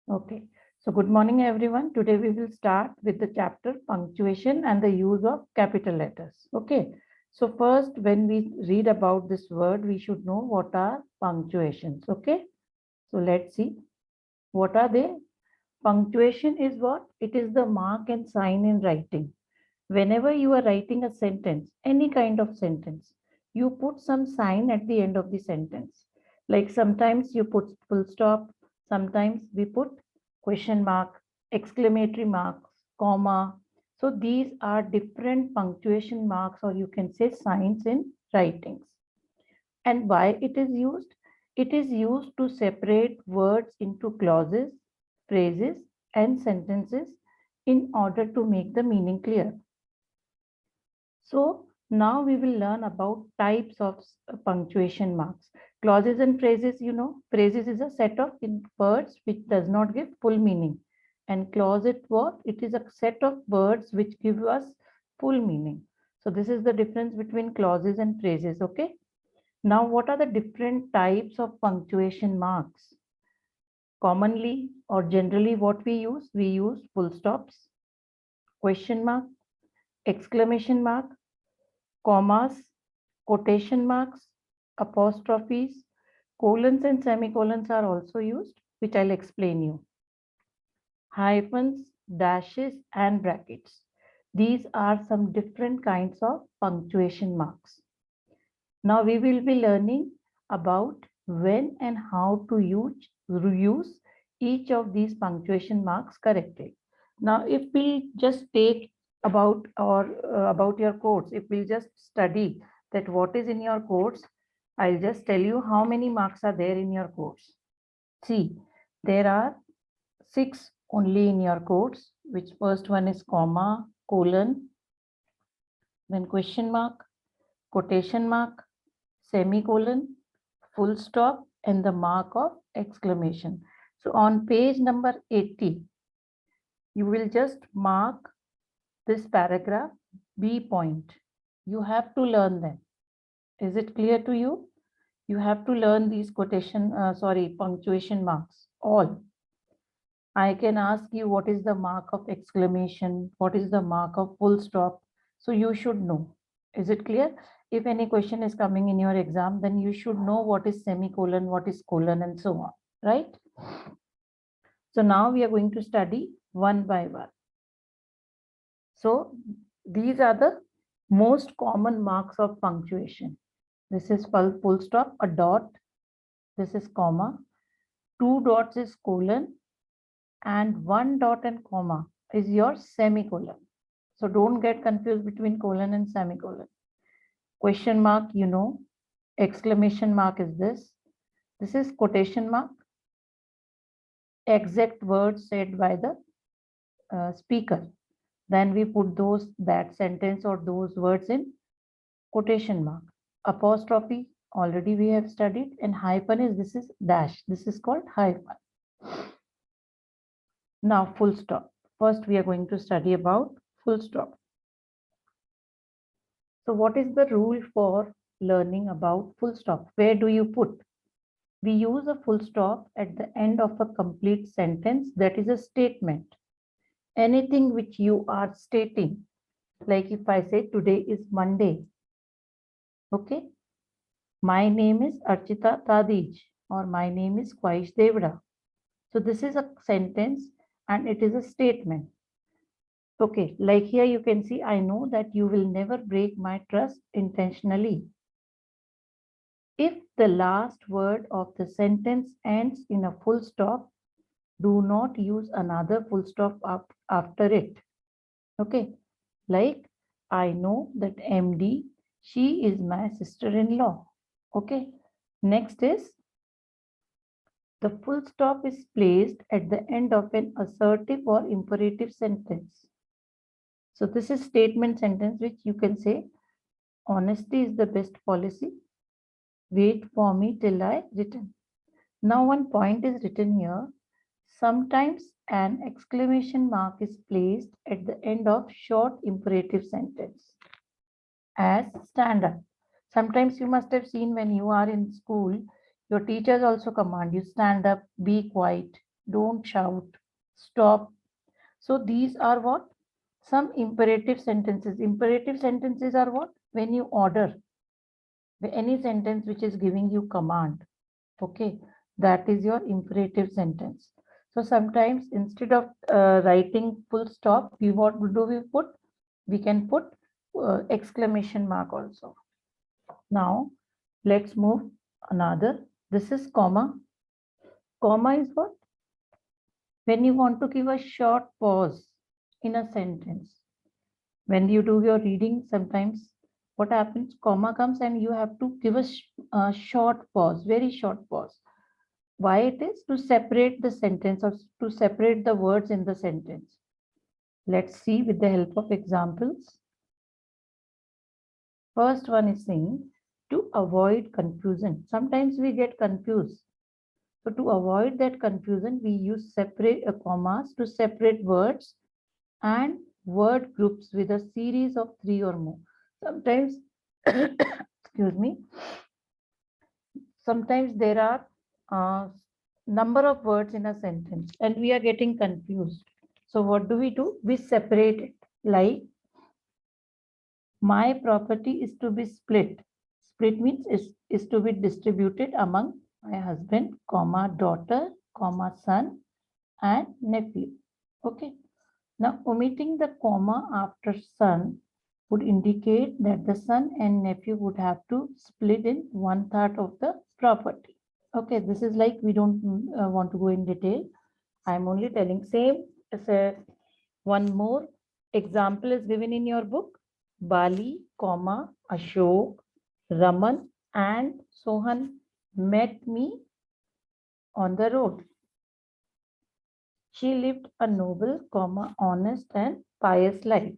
Okay, so good morning everyone. Today we will start with the chapter punctuation and the use of capital letters. Okay, so first when we read about this word, we should know what are punctuations. Okay, so let's see what are they. Punctuation is what? It is the mark and sign in writing. Whenever you are writing a sentence, any kind of sentence, you put some sign at the end of the sentence. Like sometimes you put full stop, sometimes we put question mark, exclamatory marks, comma. So these are different punctuation marks, or you can say signs in writings. And why it is used? It is used to separate words into clauses, phrases, and sentences in order to make the meaning clear. So now we will learn about types of punctuation marks. Clauses and phrases, phrases is a set of words which does not give full meaning. And clause it what? It is a set of words which give us full meaning. So this is the difference between clauses and phrases, okay? Now what are the different types of punctuation marks? Commonly or generally what we use full stops, question mark, exclamation mark, commas, quotation marks, apostrophes, colons and semicolons are also used, which I'll explain you. Hyphens, dashes, and brackets. These are some different kinds of punctuation marks. Now we will be learning about when and how to use each of these punctuation marks correctly. Now, if we just take about your course, if we just study that what is in your course, I'll just tell you how many marks are there in your course. See, there are 6 only in your course, which first one is comma, colon, then question mark, quotation mark, semicolon, full stop, and the mark of exclamation. So on page number 80, you will just mark this paragraph B point. You have to learn them. Is it clear to you? You have to learn these punctuation marks, all. I can ask you what is the mark of exclamation, what is the mark of full stop. So you should know. Is it clear? If any question is coming in your exam, then you should know what is semicolon, what is colon, and so on, right? So now we are going to study one by one. So these are the most common marks of punctuation. This is full stop, a dot. This is comma. 2 dots is colon, and 1 dot and comma is your semicolon. So don't get confused between colon and semicolon. Question mark, you know. Exclamation mark is this. This is quotation mark. Exact words said by the speaker. Then we put that sentence or those words in quotation mark. Apostrophe, already we have studied, and hyphen is this is dash. This is called hyphen. Now full stop. First we are going to study about full stop. So what is the rule for learning about full stop? Where do you put? We use a full stop at the end of a complete sentence that is a statement. Anything which you are stating, like if I say today is Monday, okay? My name is Archita Tadij, or my name is Kwaish Devra. So this is a sentence and it is a statement. Okay, like here you can see, I know that you will never break my trust intentionally. If the last word of the sentence ends in a full stop, do not use another full stop after it. Okay, like I know that MD, she is my sister-in-law. Okay, next is the full stop is placed at the end of an assertive or imperative sentence. So this is statement sentence which you can say, honesty is the best policy. Wait for me till I return. Now one point is written here. Sometimes an exclamation mark is placed at the end of short imperative sentence as stand up. Sometimes you must have seen when you are in school, your teachers also command you stand up, be quiet. don't shout, stop. So these are what? Some imperative sentences. Imperative sentences are what? When you order, any sentence which is giving you command. Okay, that is your imperative sentence. So sometimes instead of writing full stop, what do we put? We can put exclamation mark also. Now let's move another. This is comma. Comma is what? When you want to give a short pause in a sentence. When you do your reading, sometimes what happens? Comma comes and you have to give a short pause, very short pause. Why it is? To separate the sentence or to separate the words in the sentence. Let's see with the help of examples. First one is saying to avoid confusion. Sometimes we get confused. So to avoid that confusion, we use separate commas to separate words and word groups with a series of 3 or more. Sometimes, excuse me, sometimes there are number of words in a sentence and we are getting confused. So what do? We separate it, like my property is to be split. Split means is to be distributed among my husband, comma, daughter, comma, son and nephew. Okay. Now omitting the comma after son would indicate that the son and nephew would have to split in 1/3 of the property. Okay, this is like we don't want to go in detail. I'm only telling same as one more example is given in your book. Bali, comma, Ashok, Raman and Sohan met me on the road. She lived a noble, comma, honest and pious life.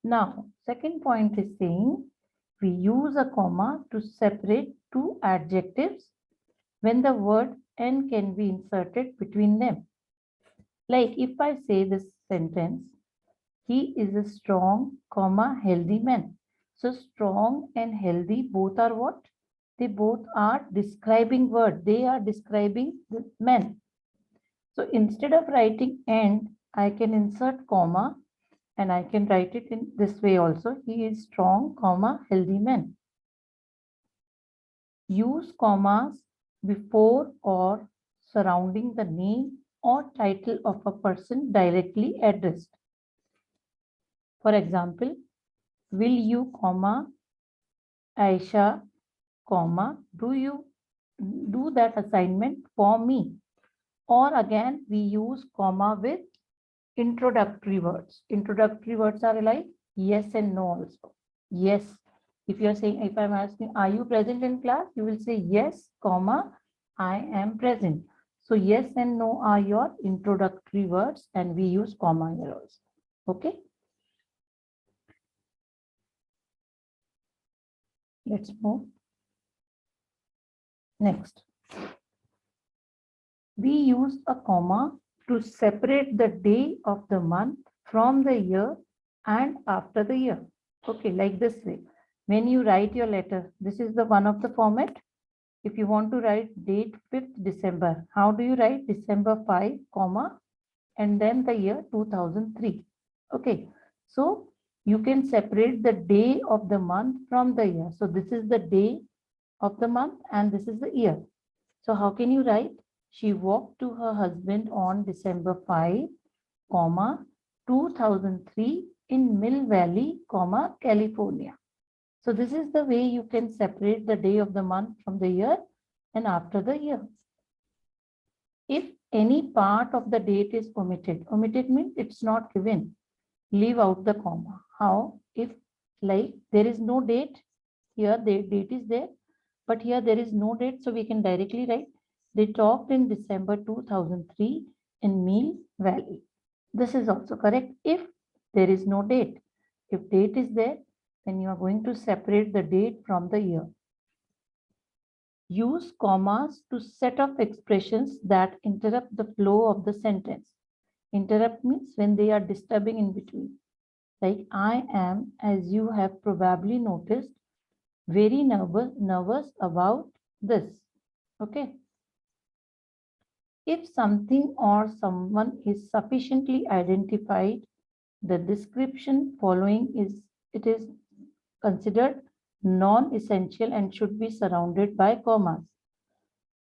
Now, second point is saying we use a comma to separate two adjectives when the word and can be inserted between them. Like if I say this sentence, he is a strong, comma, healthy man. So strong and healthy both are what? They both are describing word. They are describing the man. So instead of writing and, I can insert comma and I can write it in this way also. He is strong, comma, healthy man. Use commas before or surrounding the name or title of a person directly addressed. For example, will you, comma, Aisha, comma, do you do that assignment for me? Or again, we use comma with introductory words. Introductory words are like yes and no also. Yes. If you're saying, if I'm asking, are you present in class? You will say yes, comma, I am present. So yes and no are your introductory words and we use comma here also. Okay. Let's move. Next. We use a comma to separate the day of the month from the year and after the year. Okay, like this way. When you write your letter, this is the one of the format. If you want to write date 5th December, how do you write December 5, comma, and then the year 2003. Okay, so you can separate the day of the month from the year. So this is the day of the month and this is the year. So how can you write? She walked to her husband on December 5, comma, 2003 in Mill Valley, comma, California. So this is the way you can separate the day of the month from the year and after the year. If any part of the date is omitted means it's not given, leave out the comma. How? If like there is no date, here the date is there, but here there is no date, so we can directly write they talked in December 2003 in Mill Valley. This is also correct if there is no date. If date is there, then you are going to separate the date from the year. Use commas to set off expressions that interrupt the flow of the sentence. Interrupt means when they are disturbing in between. Like I am, as you have probably noticed, very nervous about this. Okay. If something or someone is sufficiently identified, the description following is considered non-essential and should be surrounded by commas.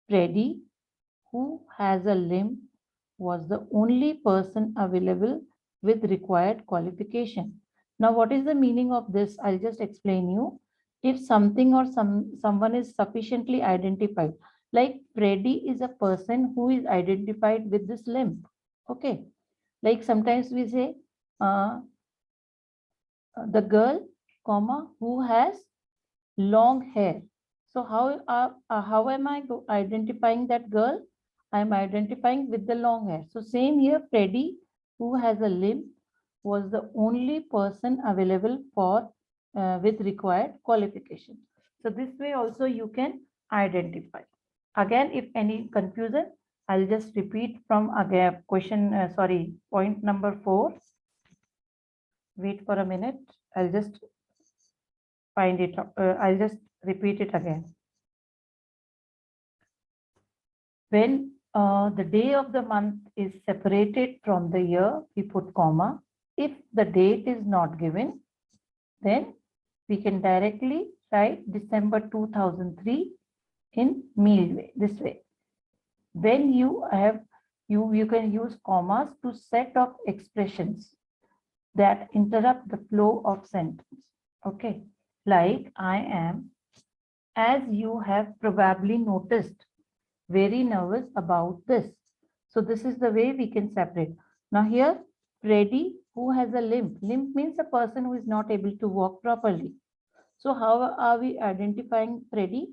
Freddy, who has a limb, was the only person available with required qualification. Now, what is the meaning of this? I'll just explain you. If something or someone is sufficiently identified, like Freddy is a person who is identified with this limb. Okay. Like sometimes we say uh, the girl, comma, who has long hair. So how am I identifying that girl? I'm identifying with the long hair. So same here, Freddy, who has a limb, was the only person available for with required qualification. So this way also you can identify. Again, if any confusion, I'll just repeat from again point number 4. Wait for a minute. I'll just find it. I'll just repeat it again. When the day of the month is separated from the year, we put comma. If the date is not given, then we can directly write December 2003 in meal way, this way. When you can use commas to set up expressions that interrupt the flow of sentence. Okay, like I am, as you have probably noticed, very nervous about this. So this is the way we can separate. Now here, Freddy, who has a limp. Limp means a person who is not able to walk properly. So how are we identifying Freddy?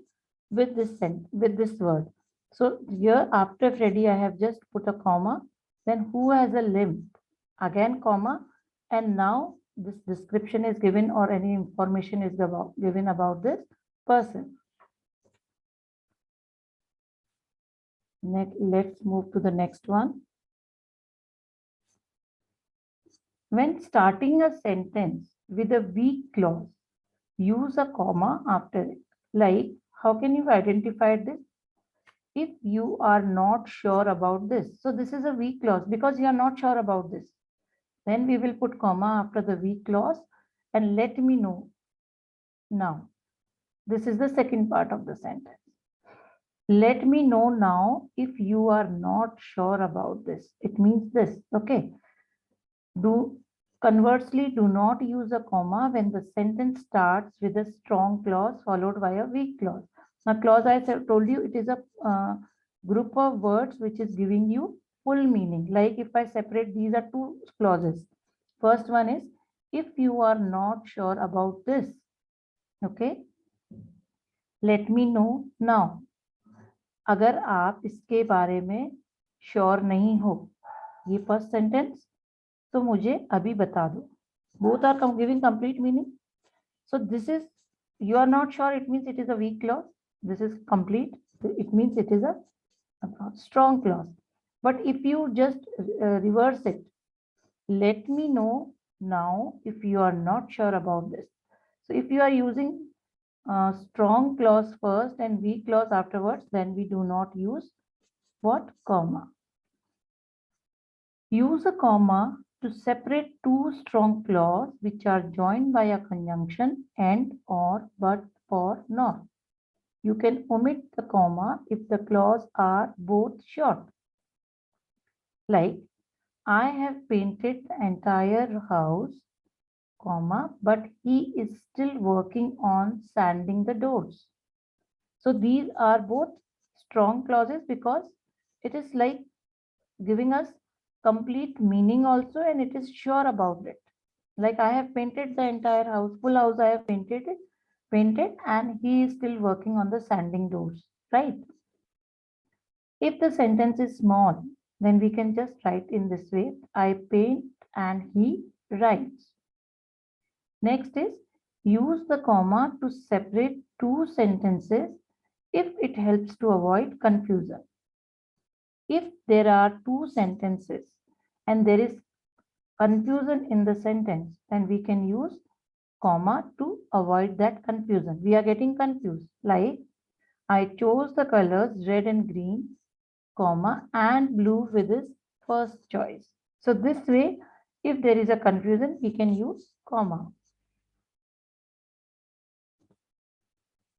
With this word. So here after Freddy, I have just put a comma. Then who has a limp? Again comma. And now this description is given or any information is given about this person. Let's move to the next one. When starting a sentence with a weak clause, use a comma after it. Like, how can you identify this? If you are not sure about this. So this is a weak clause because you are not sure about this. Then we will put comma after the weak clause and let me know. Now, this is the second part of the sentence. Let me know now if you are not sure about this. It means this, okay? Conversely, do not use a comma when the sentence starts with a strong clause followed by a weak clause. Now, clause, I told you, it is a group of words which is giving you full meaning. Like if I separate, these are two clauses. First one is, if you are not sure about this, okay? Let me know now. अगर आप इसके बारे में sure नहीं हो, ये first sentence, तो मुझे अभी बता दो. Both are giving complete meaning. So this is, you are not sure, it means it is a weak clause. This is complete, it means it is a strong clause. But if you just reverse it, let me know now if you are not sure about this. So if you are using strong clause first and weak clause afterwards, then we do not use what? Comma. Use a comma to separate two strong clauses which are joined by a conjunction and, or, but, for, nor. You can omit the comma if the clauses are both short. Like, I have painted the entire house, comma, but he is still working on sanding the doors. So these are both strong clauses because it is like giving us complete meaning also, and it is sure about it. Like I have painted the entire house, full house I have painted, and he is still working on the sanding doors, right? If the sentence is small, then we can just write in this way, I paint and he writes. Next is, use the comma to separate two sentences if it helps to avoid confusion. If there are two sentences and there is confusion in the sentence, then we can use comma to avoid that confusion. We are getting confused. Like, I chose the colors red and green comma, and blue with his first choice. So this way, if there is a confusion, we can use comma.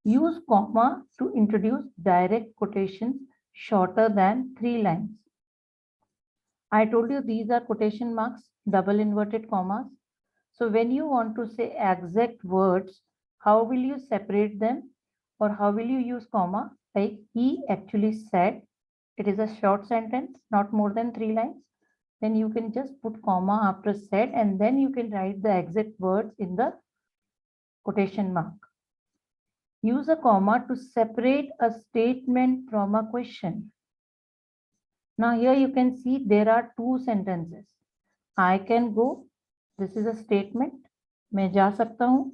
Use comma to introduce direct quotations shorter than 3 lines. I told you these are quotation marks, double inverted commas. So when you want to say exact words, how will you separate them or how will you use comma? Like he actually said, it is a short sentence, not more than 3 lines. Then you can just put comma after said and then you can write the exact words in the quotation mark. Use a comma to separate a statement from a question. Now here you can see there are two sentences. I can go. This is a statement. मैं जा सकता हूँ.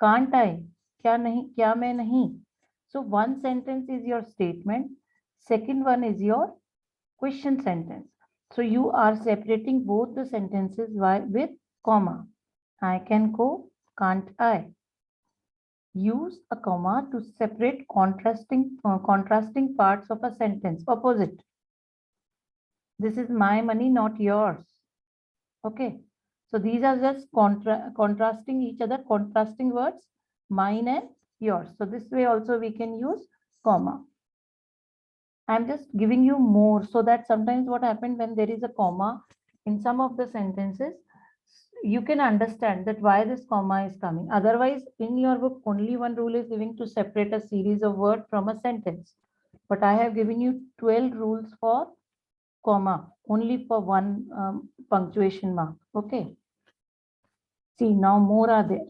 Can't I? क्या नहीं? क्या मैं नहीं? So one sentence is your statement. Second one is your question sentence. So you are separating both the sentences with comma. I can go. Can't I? Use a comma to separate contrasting parts of a sentence. Opposite. This is my money, not yours. Okay. So these are just contrasting each other, contrasting words, mine and yours. So this way also we can use comma. I'm just giving you more so that sometimes what happens when there is a comma in some of the sentences, you can understand that why this comma is coming. Otherwise, in your book, only one rule is giving to separate a series of words from a sentence. But I have given you 12 rules for comma, only for one punctuation mark. Okay. See, now more are there.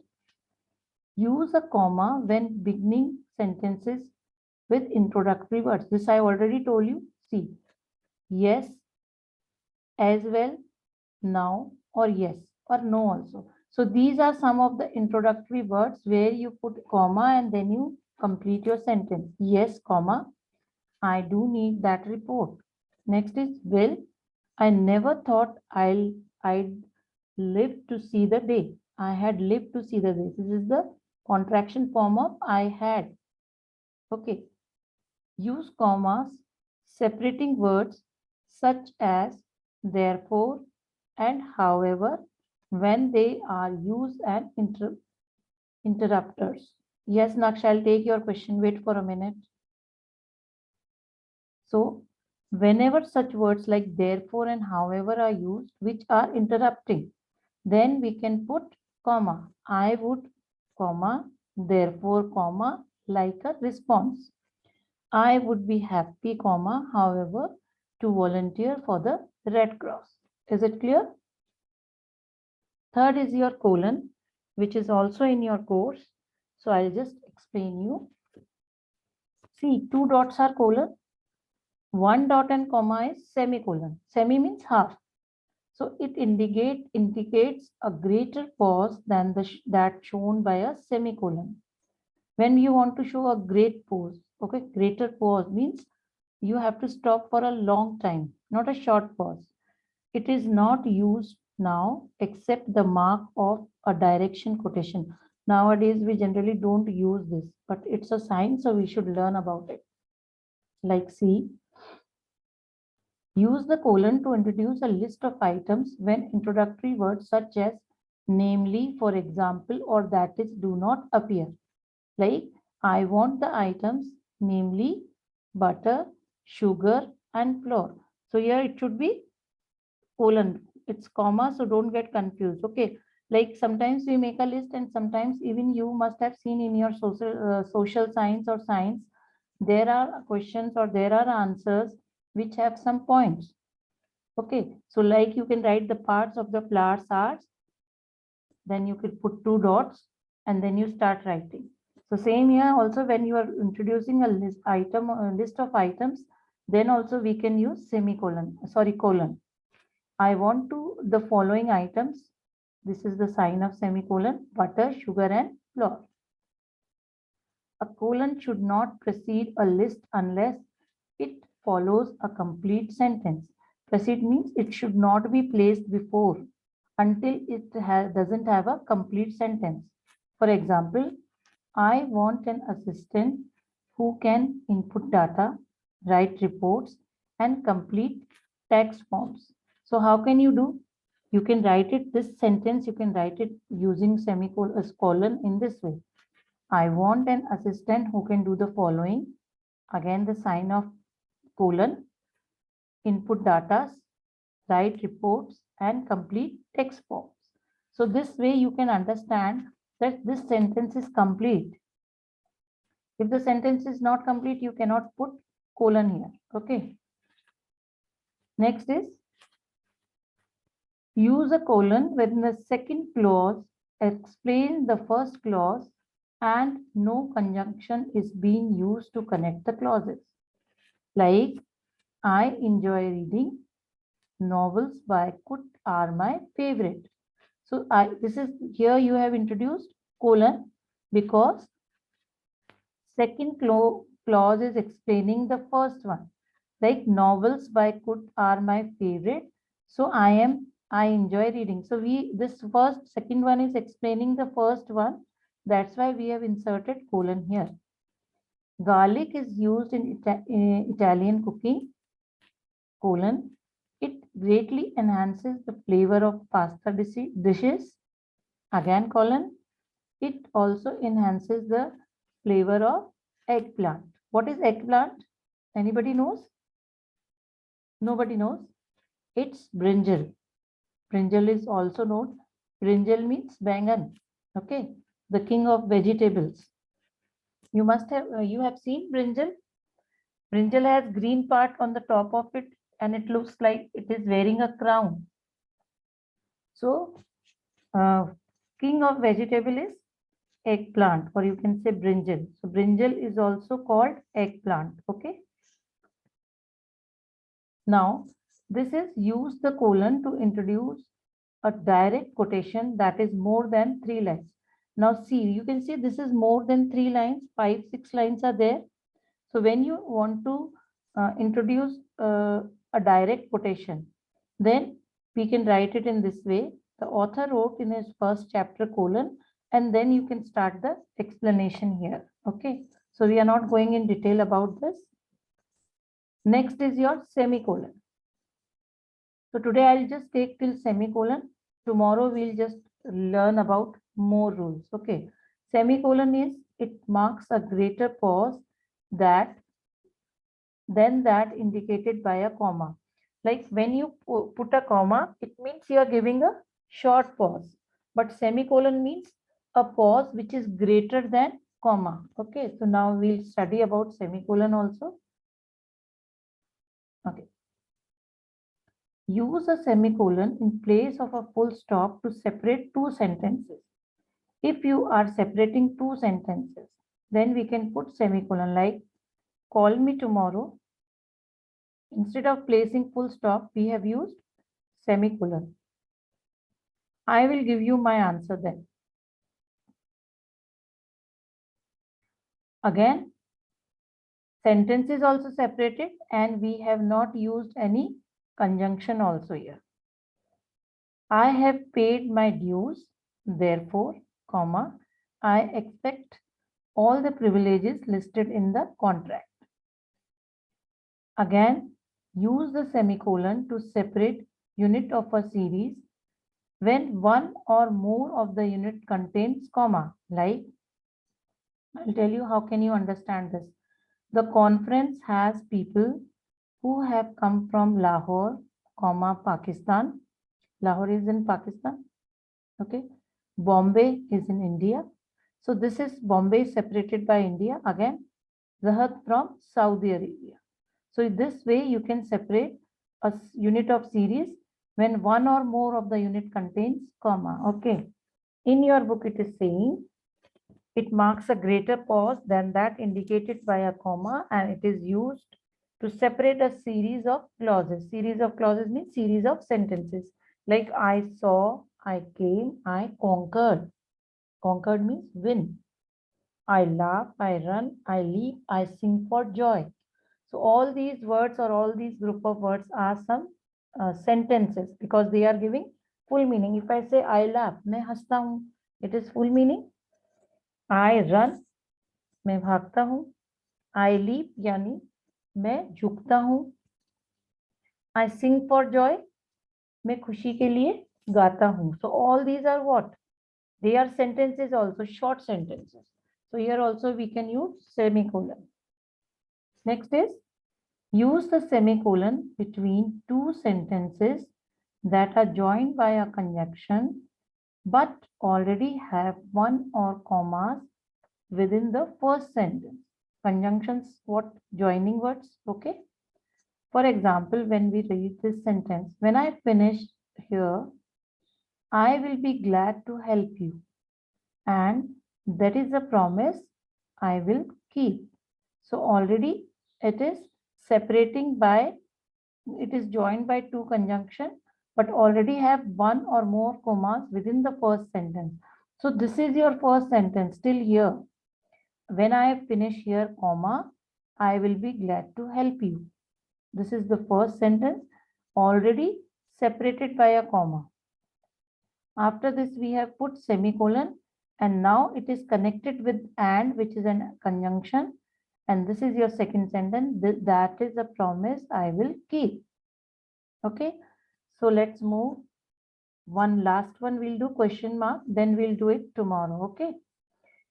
Use a comma when beginning sentences with introductory words. This I already told you. See, yes, as well, now, or yes, or no also. So these are some of the introductory words where you put comma and then you complete your sentence. Yes, comma, I do need that report. Next is, well, I never thought I'd live to see the day. I had lived to see the day. This is the contraction form of I had. Okay. Use commas separating words such as therefore and however when they are used as interrupters. Yes, Naksh, I'll take your question. Wait for a minute. So, whenever such words like therefore and however are used, which are interrupting, then we can put comma. I would, comma, therefore, comma, like a response. I would be happy, comma, however, to volunteer for the Red Cross. Is it clear? Third is your colon, which is also in your course. So I'll just explain you. See, two dots are colon. One dot and comma is semicolon. Semi means half. So it indicates a greater pause than that shown by a semicolon. When you want to show a great pause, okay, greater pause means you have to stop for a long time, not a short pause. It is not used now except the mark of a direction quotation. Nowadays, we generally don't use this, but it's a sign, so we should learn about it. Like see, use the colon to introduce a list of items when introductory words such as namely, for example, or that is do not appear. Like I want the items, namely butter, sugar, and flour. So here it should be colon. It's comma, so don't get confused. Okay. Like sometimes we make a list and sometimes even you must have seen in your social science or science, there are questions or there are answers which have some points. Okay. So like you can write the parts of the flowers are, then you could put two dots and then you start writing. So same here also when you are introducing a list of items, then also we can use semicolon, sorry, colon. I want to the following items. This is the sign of semicolon, butter, sugar, and flour. A colon should not precede a list unless it follows a complete sentence. Precede means it should not be placed before until it doesn't have a complete sentence. For example, I want an assistant who can input data, write reports, and complete text forms. So how can you do? You can write it, this sentence, you can write it using semicolon in this way. I want an assistant who can do the following. Again, the sign of colon, input data, write reports, and complete text forms. So this way you can understand that this sentence is complete. If the sentence is not complete, you cannot put colon here. Okay. Next is use a colon when the second clause explains the first clause and no conjunction is being used to connect the clauses. Like, I enjoy reading novels by Kut are my favorite. So this is here you have introduced colon because second clause is explaining the first one. Like novels by Kut are my favorite. So I enjoy reading. So this second one is explaining the first one. That's why we have inserted colon here. Garlic is used in Italian cooking, colon. It greatly enhances the flavor of pasta dishes. Again, colon. It also enhances the flavor of eggplant. What is eggplant? Anybody knows? Nobody knows. It's brinjal. Brinjal is also known. Brinjal means bangan. Okay, the king of vegetables. You must have you have seen brinjal. Brinjal has green part on the top of it, and it looks like it is wearing a crown. So, king of vegetable is eggplant, or you can say brinjal. So brinjal is also called eggplant. Okay. Now, this is use the colon to introduce a direct quotation that is more than 3 lines. Now see, you can see this is more than 3 lines, 5, 6 lines are there. So when you want to introduce a direct quotation, then we can write it in this way. The author wrote in his first chapter colon, and then you can start the explanation here. Okay. So we are not going in detail about this. Next is your semicolon. So today I'll just take till semicolon. Tomorrow we'll just learn about more rules. Okay. Semicolon is, it marks a greater pause than that indicated by a comma. Like when you put a comma, it means you are giving a short pause. But semicolon means a pause which is greater than comma. Okay. So now we'll study about semicolon also. Okay. Use a semicolon in place of a full stop to separate two sentences. If you are separating two sentences, then we can put semicolon like, call me tomorrow. Instead of placing full stop, we have used semicolon. I will give you my answer then. Again, sentence is also separated and we have not used any conjunction also here. I have paid my dues, therefore, comma, I expect all the privileges listed in the contract. Again, use the semicolon to separate unit of a series when one or more of the unit contains comma. Like, I'll tell you how can you understand this. The conference has people who have come from Lahore, comma, Pakistan. Lahore is in Pakistan. Okay. Bombay is in India. So this is Bombay separated by India. Again, Zahat from Saudi Arabia. So this way you can separate a unit of series when one or more of the unit contains comma. Okay. In your book, it is saying it marks a greater pause than that indicated by a comma, and it is used to separate a series of clauses. Series of clauses means series of sentences. Like I saw, I came, I conquered. Conquered means win. I laugh, I run, I leap, I sing for joy. So all these words or all these group of words are some sentences because they are giving full meaning. If I say I laugh, मैं हंसता हूँ, it is full meaning. I run, मैं भागता हूँ. I leap यानी मैं झुकता हूँ. I sing for joy. मैं खुशी के लिए गाता हूँ. So all these are what? They are sentences also, short sentences. So here also we can use semicolon. Next is use the semicolon between two sentences that are joined by a conjunction but already have one or commas within the first sentence. Conjunctions, what? Joining words, okay? For example, when we read this sentence, when I finish here, I will be glad to help you. And that is a promise I will keep. So already it is separating by, it is joined by two conjunction, but already have one or more commas within the first sentence. So this is your first sentence till here. When I finish here, comma, I will be glad to help you. This is the first sentence already separated by a comma. After this, we have put semicolon, and now it is connected with and, which is a conjunction. And this is your second sentence. That is a promise I will keep. Okay. So let's move. One last one we'll do question mark. Then we'll do it tomorrow. Okay.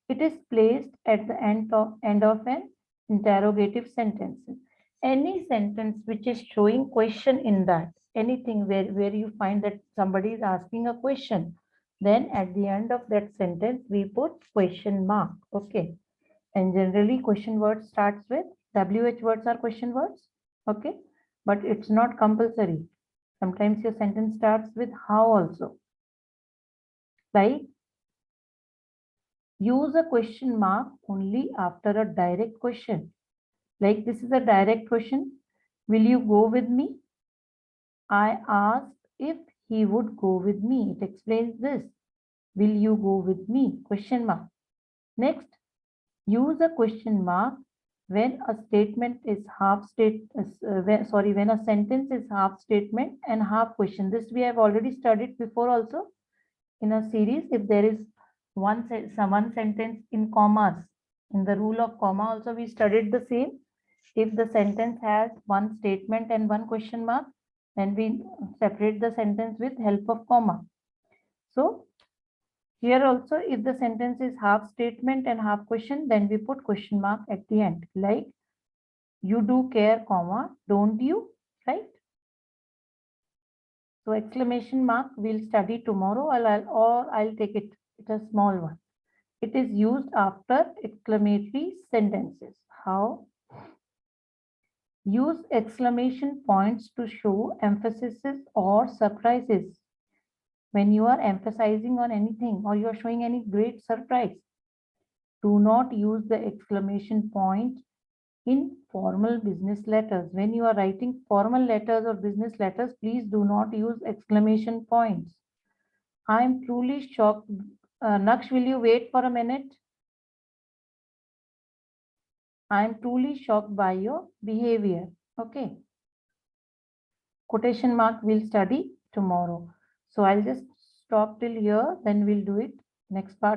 It is placed at the end of an interrogative sentence. Any sentence which is showing question in that, anything where you find that somebody is asking a question, then at the end of that sentence, we put question mark. Okay. And generally question word starts with WH words are question words. Okay. But it's not compulsory. Sometimes your sentence starts with how also. Like, use a question mark only after a direct question. Like this is a direct question. Will you go with me? I asked if he would go with me. It explains this. Will you go with me? Question mark. Next, use a question mark when a statement is when a sentence is half statement and half question. This we have already studied before also in a series. If there is one sentence in commas, in the rule of comma also we studied the same. If the sentence has one statement and one question mark, then we separate the sentence with help of comma. So here also, if the sentence is half statement and half question, then we put question mark at the end. Like, you do care, comma, don't you? Right? So exclamation mark we'll study tomorrow, or I'll take it. It's a small one. It is used after exclamatory sentences. How? Use exclamation points to show emphasis or surprises. When you are emphasizing on anything or you are showing any great surprise, do not use the exclamation point in formal business letters. When you are writing formal letters or business letters, please do not use exclamation points. I am truly shocked. Naksh, will you wait for a minute? I am truly shocked by your behavior. Okay. Quotation mark we'll study tomorrow. So I'll just stop till here, then we'll do it next part.